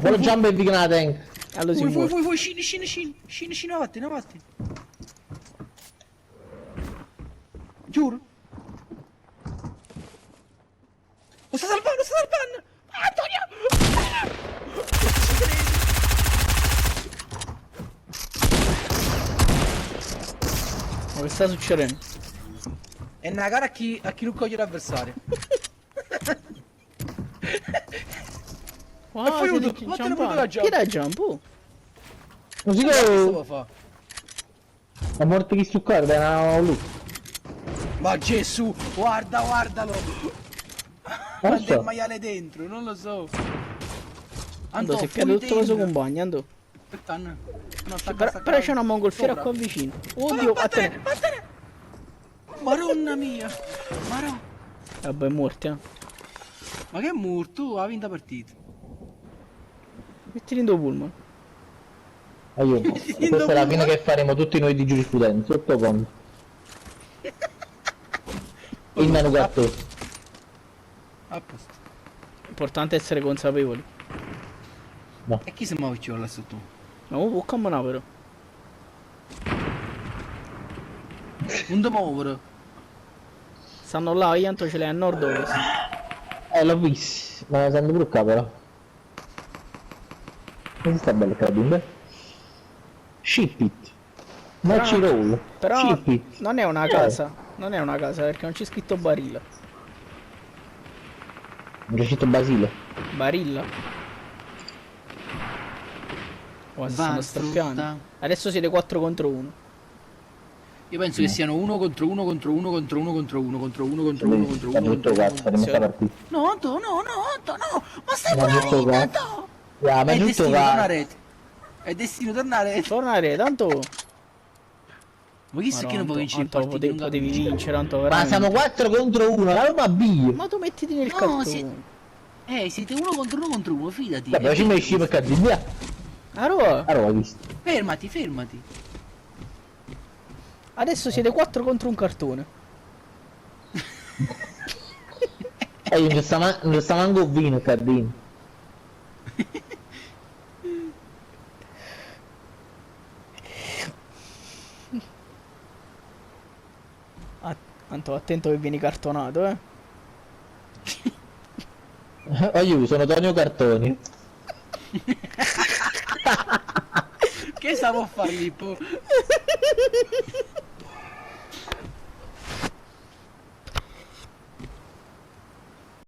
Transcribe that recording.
Fallo jump e vicina la tank. Allora si muore. Fuori, scini, avanti. Giuro. Lo sta salvando! Antonio! Ma che sta succedendo? È una gara a chi non coglie l'avversario. Wow, poi siete ma te ne jumpati. vedo la jump. Chi era jump? Oh. Così Che che stavo a fa? la morte di stuccarda era lui. Ma Gesù, guardalo! Non lo Quanto è so. il maiale dentro, non lo so. Andò, si è caduto tutto il suo compagno, andò. Aspetta, no, Però c'è una mongolfiera qua vicino. Oddio, vattene. Vattene! Maronna mia! Marò! Vabbè, è morto, Ma che mur, tu hai vinto la partita. Mettili in due pullman. Aiuto. E questa è la fine che faremo tutti noi di giurisprudenza, sotto conto. Il manugatto. A posto. L'importante è essere consapevoli. No. E chi si muove più là sotto? Ma può camminare però. Non ti muovere. Stanno là, io tanto ce l'hai a nord-ovest. L'ho visto, ma la sento pure qua però. Come sta bello Cabin? Ship it. Match roll. Però Ship it. non è una casa. Non è una casa perché non c'è scritto barilla. Non c'è scritto Basile. Barilla. Oh, si stanno strappiando. Adesso siete 4 contro 1. Io penso che siano uno contro uno contro uno contro uno contro uno contro uno contro uno contro Sta uno tutto contro cazzo, faremo sta partita. No, Anto, no! Ma stai Ma tutto buona cazzo. Anto! Ma È tutto destino torna a cazzo. rete. È destino torna a rete. Tornare, tanto. Ma chi sa che non può vincere il Tanto partito? potevi vincere, tanto Ma veramente. siamo 4 contro 1, la roba B. Ma tu mettiti nel No, cartone. siete uno contro uno, fidati. Vabbè, ci metti per cazzo, via. Allora, Allora, visto. Fermati. adesso siete 4 contro un cartone. Io non sta manco vino, Cardino. Tanto attento che vieni cartonato, eh. Aiuto, sono Tonio Cartoni. Che stavo a fare Lippo?